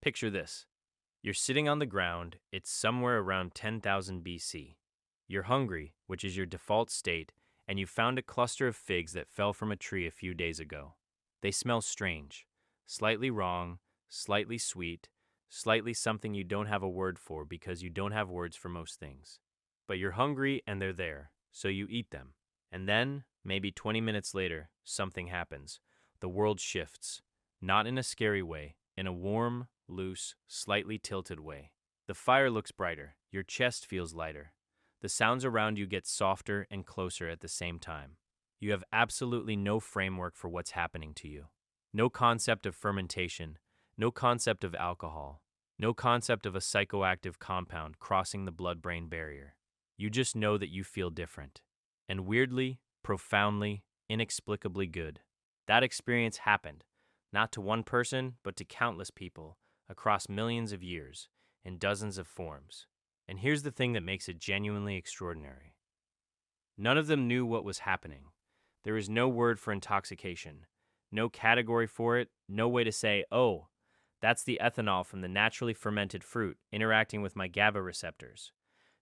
Picture this. You're sitting on the ground, it's somewhere around 10,000 BC. You're hungry, which is your default state, and you found a cluster of figs that fell from a tree a few days ago. They smell strange, slightly wrong, slightly sweet, slightly something you don't have a word for because you don't have words for most things. But you're hungry and they're there, so you eat them. And then, maybe 20 minutes later, something happens. The world shifts. Not in a scary way, in a warm, loose, slightly tilted way. The fire looks brighter, your chest feels lighter. The sounds around you get softer and closer at the same time. You have absolutely no framework for what's happening to you. No concept of fermentation, no concept of alcohol, no concept of a psychoactive compound crossing the blood-brain barrier. You just know that you feel different. And weirdly, profoundly, inexplicably good. That experience happened, not to one person, but to countless people, across millions of years, in dozens of forms. And here's the thing that makes it genuinely extraordinary. None of them knew what was happening. There is no word for intoxication, no category for it, no way to say, oh, that's the ethanol from the naturally fermented fruit interacting with my GABA receptors.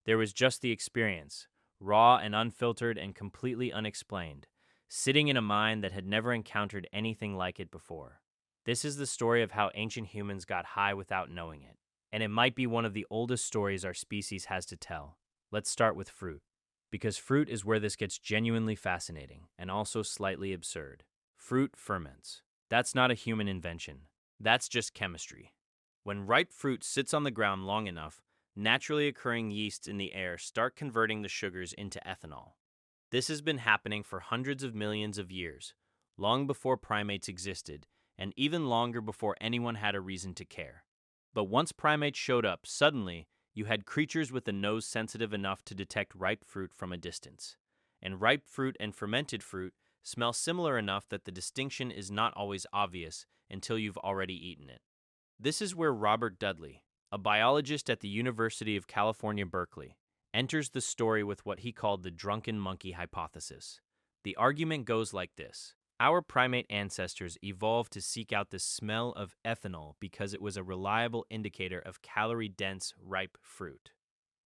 There was just the experience, raw and unfiltered and completely unexplained, sitting in a mind that had never encountered anything like it before. This is the story of how ancient humans got high without knowing it, and it might be one of the oldest stories our species has to tell. Let's start with fruit, because fruit is where this gets genuinely fascinating and also slightly absurd. Fruit ferments. That's not a human invention. That's just chemistry. When ripe fruit sits on the ground long enough, naturally occurring yeasts in the air start converting the sugars into ethanol. This has been happening for hundreds of millions of years, long before primates existed, and even longer before anyone had a reason to care. But once primates showed up, suddenly, you had creatures with a nose sensitive enough to detect ripe fruit from a distance. And ripe fruit and fermented fruit smell similar enough that the distinction is not always obvious until you've already eaten it. This is where Robert Dudley, a biologist at the University of California, Berkeley, enters the story with what he called the Drunken Monkey Hypothesis. The argument goes like this. Our primate ancestors evolved to seek out the smell of ethanol because it was a reliable indicator of calorie-dense, ripe fruit.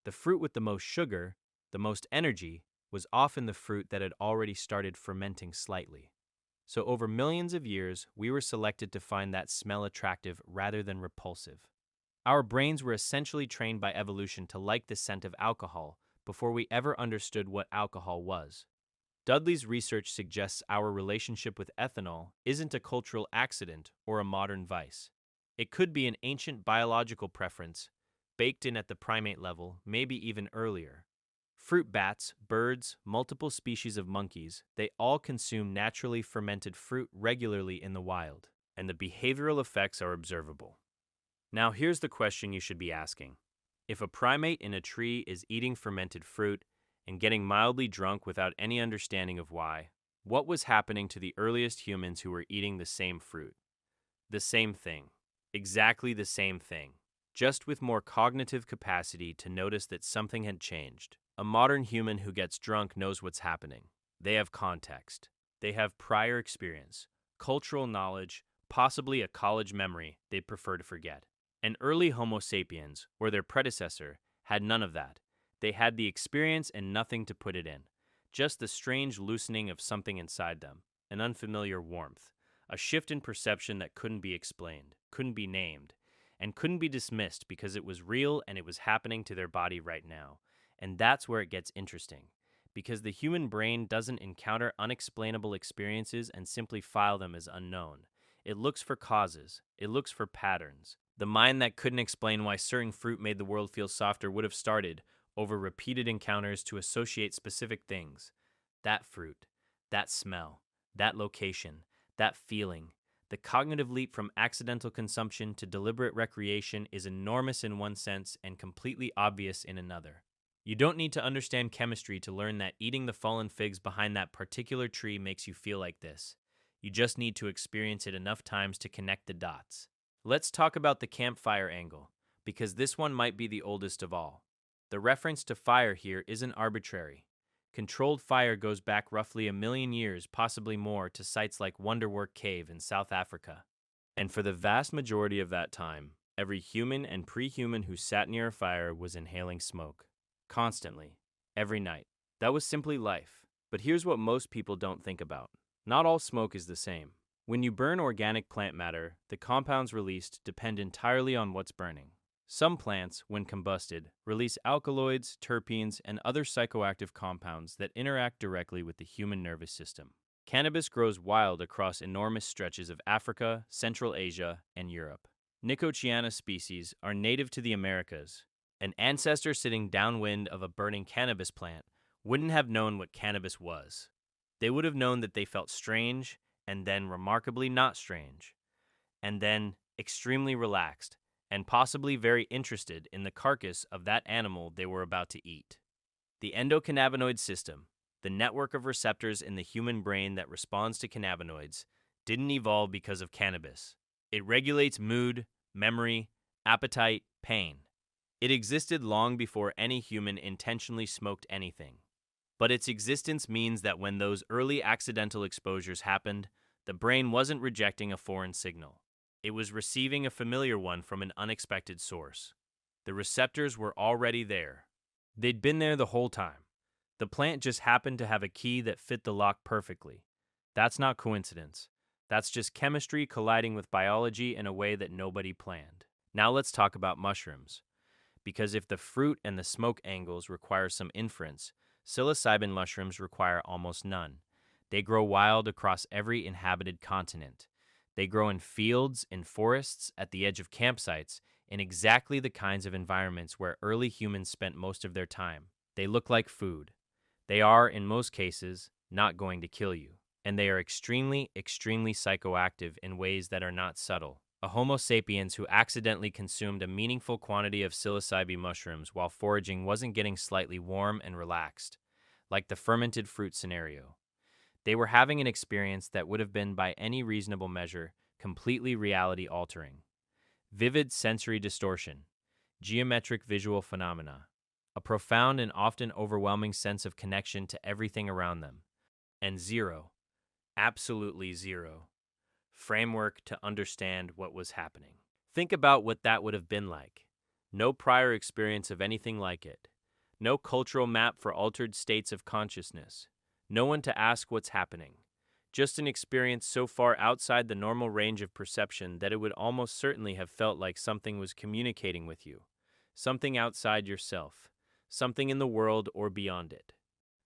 The fruit with the most sugar, the most energy, was often the fruit that had already started fermenting slightly. So over millions of years, we were selected to find that smell attractive rather than repulsive. Our brains were essentially trained by evolution to like the scent of alcohol before we ever understood what alcohol was. Dudley's research suggests our relationship with ethanol isn't a cultural accident or a modern vice. It could be an ancient biological preference, baked in at the primate level, maybe even earlier. Fruit bats, birds, multiple species of monkeys, they all consume naturally fermented fruit regularly in the wild, and the behavioral effects are observable. Now here's the question you should be asking. If a primate in a tree is eating fermented fruit and getting mildly drunk without any understanding of why, what was happening to the earliest humans who were eating the same fruit? The same thing. Exactly the same thing. Just with more cognitive capacity to notice that something had changed. A modern human who gets drunk knows what's happening. They have context. They have prior experience, cultural knowledge, possibly a college memory they'd prefer to forget. And early Homo sapiens, or their predecessor, had none of that. They had the experience and nothing to put it in. Just the strange loosening of something inside them, an unfamiliar warmth, a shift in perception that couldn't be explained, couldn't be named, and couldn't be dismissed because it was real and it was happening to their body right now. And that's where it gets interesting, because the human brain doesn't encounter unexplainable experiences and simply file them as unknown. It looks for causes. It looks for patterns. The mind that couldn't explain why certain fruit made the world feel softer would have started, over repeated encounters, to associate specific things. That fruit, that smell, that location, that feeling. The cognitive leap from accidental consumption to deliberate recreation is enormous in one sense and completely obvious in another. You don't need to understand chemistry to learn that eating the fallen figs behind that particular tree makes you feel like this. You just need to experience it enough times to connect the dots. Let's talk about the campfire angle, because this one might be the oldest of all. The reference to fire here isn't arbitrary. Controlled fire goes back roughly 1 million years, possibly more, to sites like Wonderwork Cave in South Africa. And for the vast majority of that time, Every human and pre-human who sat near a fire was inhaling smoke. Constantly. Every night. That was simply life. But here's what most people don't think about. Not all smoke is the same. When you burn organic plant matter, the compounds released depend entirely on what's burning. Some plants, when combusted, release alkaloids, terpenes, and other psychoactive compounds that interact directly with the human nervous system. Cannabis grows wild across enormous stretches of Africa, Central Asia, and Europe. Nicotiana species are native to the Americas. An ancestor sitting downwind of a burning cannabis plant wouldn't have known what cannabis was. They would have known that they felt strange, and then remarkably not strange, and then extremely relaxed, and possibly very interested in the carcass of that animal they were about to eat. The endocannabinoid system, the network of receptors in the human brain that responds to cannabinoids, didn't evolve because of cannabis. It regulates mood, memory, appetite, pain. It existed long before any human intentionally smoked anything. But its existence means that when those early accidental exposures happened, the brain wasn't rejecting a foreign signal. It was receiving a familiar one from an unexpected source. The receptors were already there. They'd been there the whole time. The plant just happened to have a key that fit the lock perfectly. That's not coincidence. That's just chemistry colliding with biology in a way that nobody planned. Now let's talk about mushrooms. Because if the fruit and the smoke angles require some inference, psilocybin mushrooms require almost none. They grow wild across every inhabited continent. They grow in fields, in forests, at the edge of campsites, in exactly the kinds of environments where early humans spent most of their time. They look like food. They are, in most cases, not going to kill you. And they are extremely, extremely psychoactive in ways that are not subtle. A Homo sapiens who accidentally consumed a meaningful quantity of psilocybin mushrooms while foraging wasn't getting slightly warm and relaxed, like the fermented fruit scenario. They were having an experience that would have been, by any reasonable measure, completely reality-altering. Vivid sensory distortion, geometric visual phenomena, a profound and often overwhelming sense of connection to everything around them, and zero, absolutely zero, framework to understand what was happening. Think about what that would have been like. No prior experience of anything like it. No cultural map for altered states of consciousness. No one to ask what's happening. Just an experience so far outside the normal range of perception that it would almost certainly have felt like something was communicating with you. Something outside yourself. Something in the world or beyond it.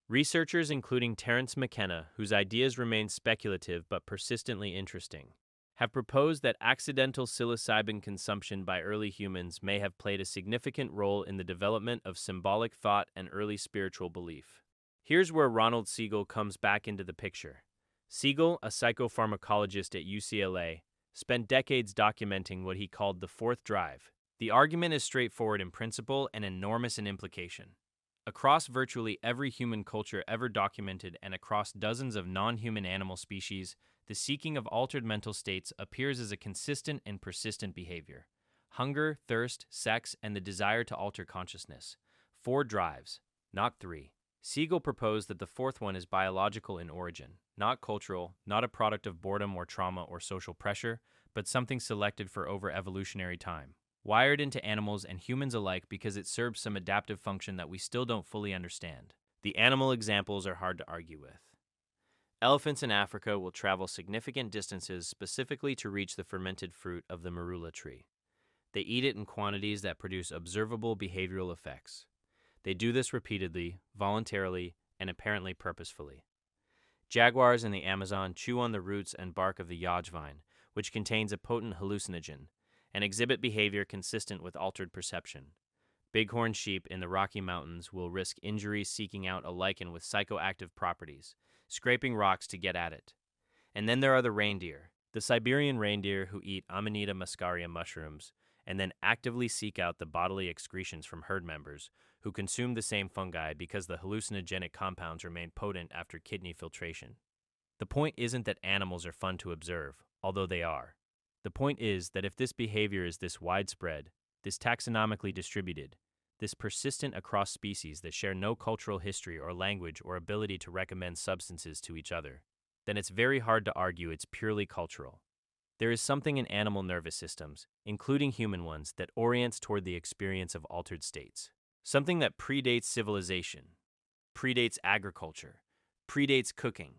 Researchers including Terence McKenna, whose ideas remain speculative but persistently interesting, have proposed that accidental psilocybin consumption by early humans may have played a significant role in the development of symbolic thought and early spiritual belief. Here's where Ronald Siegel comes back into the picture. Siegel, a psychopharmacologist at UCLA, spent decades documenting what he called the fourth drive. The argument is straightforward in principle and enormous in implication. Across virtually every human culture ever documented and across dozens of non-human animal species, the seeking of altered mental states appears as a consistent and persistent behavior. Hunger, thirst, sex, and the desire to alter consciousness. 4 drives, not 3. Siegel proposed that the fourth one is biological in origin, not cultural, not a product of boredom or trauma or social pressure, but something selected for over evolutionary time. Wired into animals and humans alike because it serves some adaptive function that we still don't fully understand. The animal examples are hard to argue with. Elephants in Africa will travel significant distances specifically to reach the fermented fruit of the marula tree. They eat it in quantities that produce observable behavioral effects. They do this repeatedly, voluntarily, and apparently purposefully. Jaguars in the Amazon chew on the roots and bark of the yaj vine, which contains a potent hallucinogen, and exhibit behavior consistent with altered perception. Bighorn sheep in the Rocky Mountains will risk injury seeking out a lichen with psychoactive properties, scraping rocks to get at it. And then there are the reindeer, the Siberian reindeer who eat Amanita muscaria mushrooms, and then actively seek out the bodily excretions from herd members who consume the same fungi because the hallucinogenic compounds remain potent after kidney filtration. The point isn't that animals are fun to observe, although they are. The point is that if this behavior is this widespread, this taxonomically distributed, this persistent across species that share no cultural history or language or ability to recommend substances to each other, then it's very hard to argue it's purely cultural. There is something in animal nervous systems, including human ones, that orients toward the experience of altered states. Something that predates civilization, predates agriculture, predates cooking,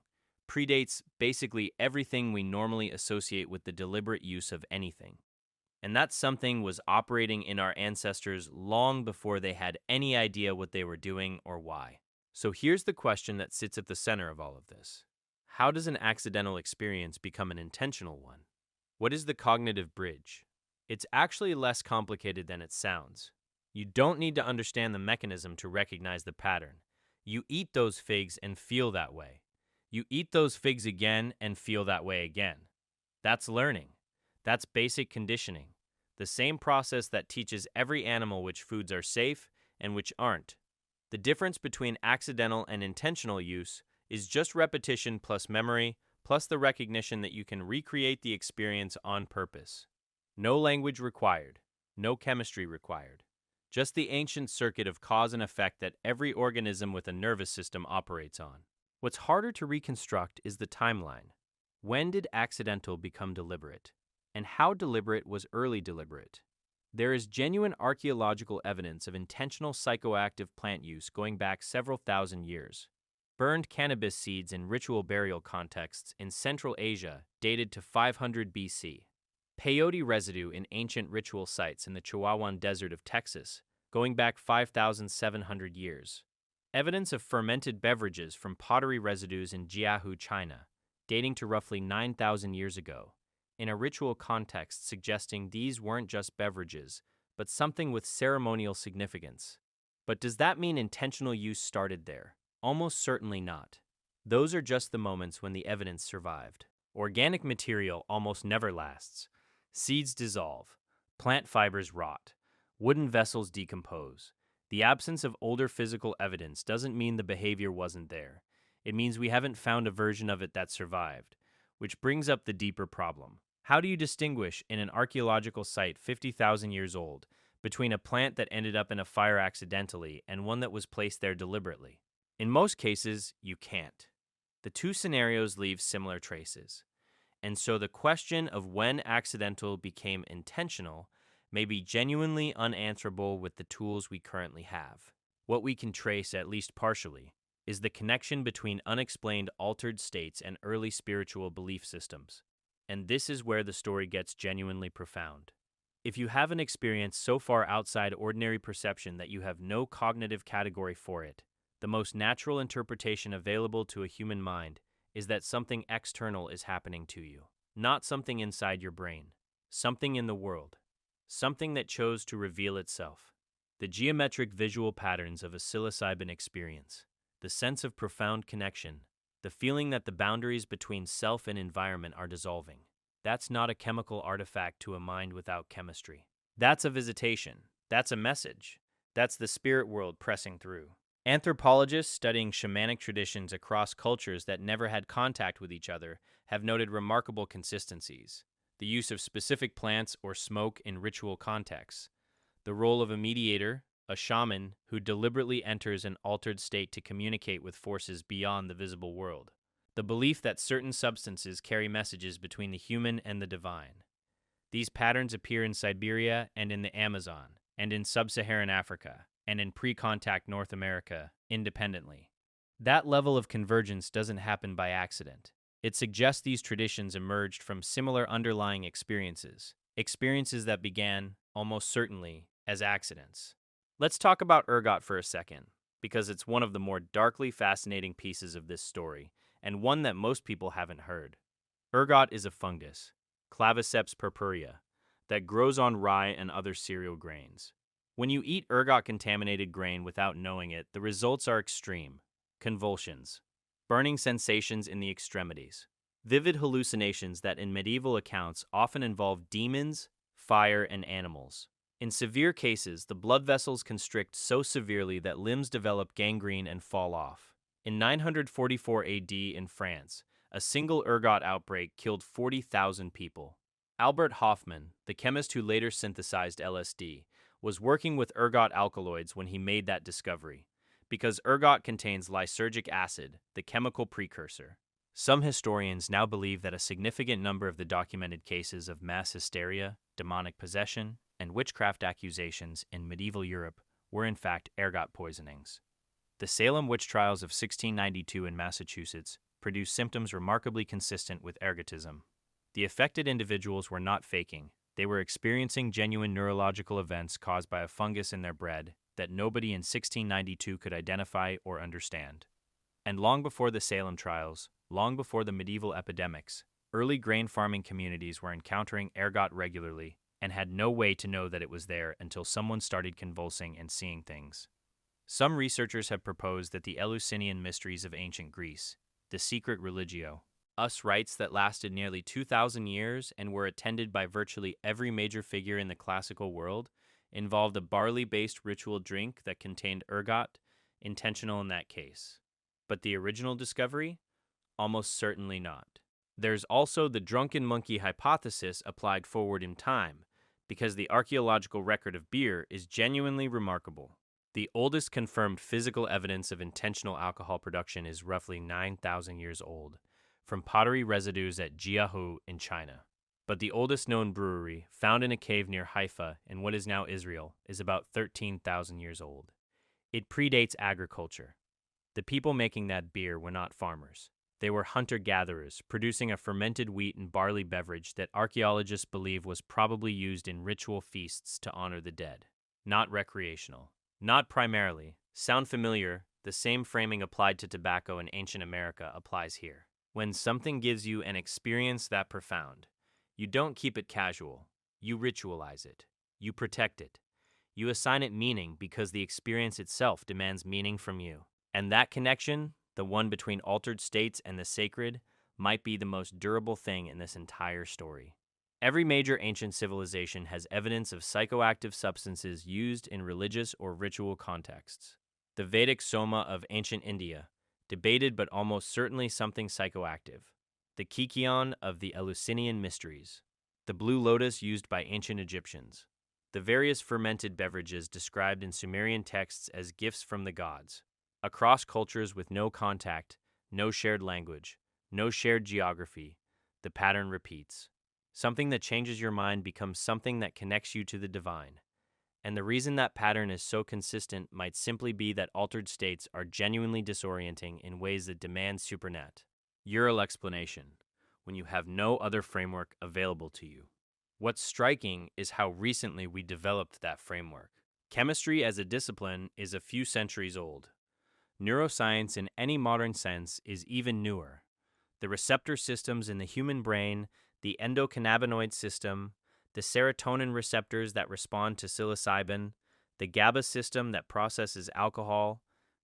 predates basically everything we normally associate with the deliberate use of anything. And that something was operating in our ancestors long before they had any idea what they were doing or why. So here's the question that sits at the center of all of this. How does an accidental experience become an intentional one? What is the cognitive bridge? It's actually less complicated than it sounds. You don't need to understand the mechanism to recognize the pattern. You eat those figs and feel that way. You eat those figs again and feel that way again. That's learning. That's basic conditioning. The same process that teaches every animal which foods are safe and which aren't. The difference between accidental and intentional use is just repetition plus memory, plus the recognition that you can recreate the experience on purpose. No language required, no chemistry required. Just the ancient circuit of cause and effect that every organism with a nervous system operates on. What's harder to reconstruct is the timeline. When did accidental become deliberate? And how deliberate was early deliberate? There is genuine archaeological evidence of intentional psychoactive plant use going back several thousand years. Burned cannabis seeds in ritual burial contexts in Central Asia dated to 500 BC. Peyote residue in ancient ritual sites in the Chihuahuan Desert of Texas, going back 5,700 years. Evidence of fermented beverages from pottery residues in Jiahu, China, dating to roughly 9,000 years ago, in a ritual context suggesting these weren't just beverages, but something with ceremonial significance. But does that mean intentional use started there? Almost certainly not. Those are just the moments when the evidence survived. Organic material almost never lasts. Seeds dissolve. Plant fibers rot. Wooden vessels decompose. The absence of older physical evidence doesn't mean the behavior wasn't there. It means we haven't found a version of it that survived, which brings up the deeper problem. How do you distinguish in an archaeological site 50,000 years old between a plant that ended up in a fire accidentally and one that was placed there deliberately? In most cases, you can't. The two scenarios leave similar traces. And so the question of when accidental became intentional may be genuinely unanswerable with the tools we currently have. What we can trace, at least partially, is the connection between unexplained altered states and early spiritual belief systems. And this is where the story gets genuinely profound. If you have an experience so far outside ordinary perception that you have no cognitive category for it, the most natural interpretation available to a human mind is that something external is happening to you, not something inside your brain, something in the world, something that chose to reveal itself. The geometric visual patterns of a psilocybin experience, the sense of profound connection, the feeling that the boundaries between self and environment are dissolving. That's not a chemical artifact to a mind without chemistry. That's a visitation. That's a message. That's the spirit world pressing through. Anthropologists studying shamanic traditions across cultures that never had contact with each other have noted remarkable consistencies. The use of specific plants or smoke in ritual contexts. The role of a mediator, a shaman who deliberately enters an altered state to communicate with forces beyond the visible world. The belief that certain substances carry messages between the human and the divine. These patterns appear in Siberia and in the Amazon, and in sub-Saharan Africa, and in pre-contact North America, independently. That level of convergence doesn't happen by accident. It suggests these traditions emerged from similar underlying experiences that began, almost certainly, as accidents. Let's talk about ergot for a second, because it's one of the more darkly fascinating pieces of this story, and one that most people haven't heard. Ergot is a fungus, Claviceps purpurea, that grows on rye and other cereal grains. When you eat ergot-contaminated grain without knowing it, the results are extreme. Convulsions, burning sensations in the extremities, vivid hallucinations that in medieval accounts often involve demons, fire, and animals. In severe cases, the blood vessels constrict so severely that limbs develop gangrene and fall off. In 944 AD in France, a single ergot outbreak killed 40,000 people. Albert Hofmann, the chemist who later synthesized LSD, was working with ergot alkaloids when he made that discovery, because ergot contains lysergic acid, the chemical precursor. Some historians now believe that a significant number of the documented cases of mass hysteria, demonic possession, and witchcraft accusations in medieval Europe were in fact ergot poisonings. The Salem witch trials of 1692 in Massachusetts produced symptoms remarkably consistent with ergotism. The affected individuals were not faking. They were experiencing genuine neurological events caused by a fungus in their bread that nobody in 1692 could identify or understand. And long before the Salem trials, long before the medieval epidemics, early grain farming communities were encountering ergot regularly and had no way to know that it was there until someone started convulsing and seeing things. Some researchers have proposed that the Eleusinian mysteries of ancient Greece, the secret religio, rites that lasted nearly 2,000 years and were attended by virtually every major figure in the classical world, involved a barley-based ritual drink that contained ergot, intentional in that case. But the original discovery? Almost certainly not. There's also the Drunken Monkey Hypothesis applied forward in time, because the archaeological record of beer is genuinely remarkable. The oldest confirmed physical evidence of intentional alcohol production is roughly 9,000 years old, from pottery residues at Jiahu in China. But the oldest known brewery, found in a cave near Haifa in what is now Israel, is about 13,000 years old. It predates agriculture. The people making that beer were not farmers. They were hunter-gatherers, producing a fermented wheat and barley beverage that archaeologists believe was probably used in ritual feasts to honor the dead. Not recreational. Not primarily. Sound familiar? The same framing applied to tobacco in ancient America applies here. When something gives you an experience that profound, you don't keep it casual. You ritualize it. You protect it. You assign it meaning because the experience itself demands meaning from you. And that connection, the one between altered states and the sacred, might be the most durable thing in this entire story. Every major ancient civilization has evidence of psychoactive substances used in religious or ritual contexts. The Vedic Soma of ancient India, debated but almost certainly something psychoactive. The Kykeon of the Eleusinian mysteries. The blue lotus used by ancient Egyptians. The various fermented beverages described in Sumerian texts as gifts from the gods. Across cultures with no contact, no shared language, no shared geography, the pattern repeats. Something that changes your mind becomes something that connects you to the divine. And the reason that pattern is so consistent might simply be that altered states are genuinely disorienting in ways that demand supernat. Ural explanation, when you have no other framework available to you. What's striking is how recently we developed that framework. Chemistry as a discipline is a few centuries old. Neuroscience in any modern sense is even newer. The receptor systems in the human brain, the endocannabinoid system, the serotonin receptors that respond to psilocybin, the GABA system that processes alcohol,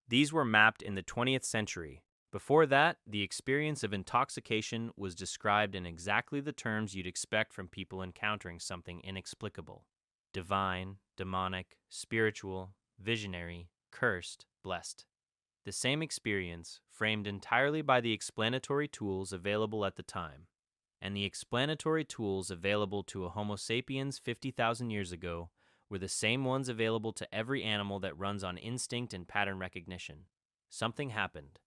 these were mapped in the 20th century. Before that, the experience of intoxication was described in exactly the terms you'd expect from people encountering something inexplicable. Divine, demonic, spiritual, visionary, cursed, blessed. The same experience, framed entirely by the explanatory tools available at the time. And the explanatory tools available to a Homo sapiens 50,000 years ago were the same ones available to every animal that runs on instinct and pattern recognition. Something happened.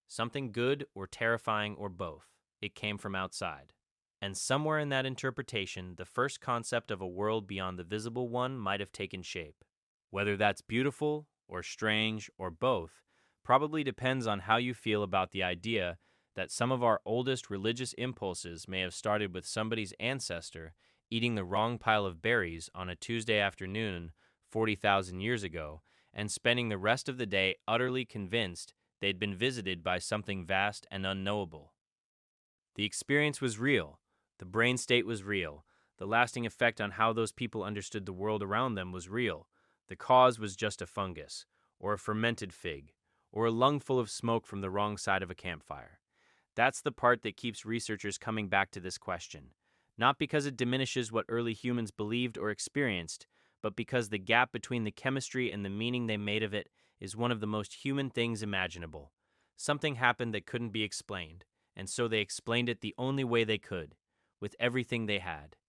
Something good or terrifying or both. It came from outside. And somewhere in that interpretation, the first concept of a world beyond the visible one might have taken shape. Whether that's beautiful or strange or both probably depends on how you feel about the idea that some of our oldest religious impulses may have started with somebody's ancestor eating the wrong pile of berries on a Tuesday afternoon 40,000 years ago and spending the rest of the day utterly convinced they'd been visited by something vast and unknowable. The experience was real. The brain state was real. The lasting effect on how those people understood the world around them was real. The cause was just a fungus, or a fermented fig, or a lungful of smoke from the wrong side of a campfire. That's the part that keeps researchers coming back to this question, not because it diminishes what early humans believed or experienced, but because the gap between the chemistry and the meaning they made of it is one of the most human things imaginable. Something happened that couldn't be explained, and so they explained it the only way they could, with everything they had.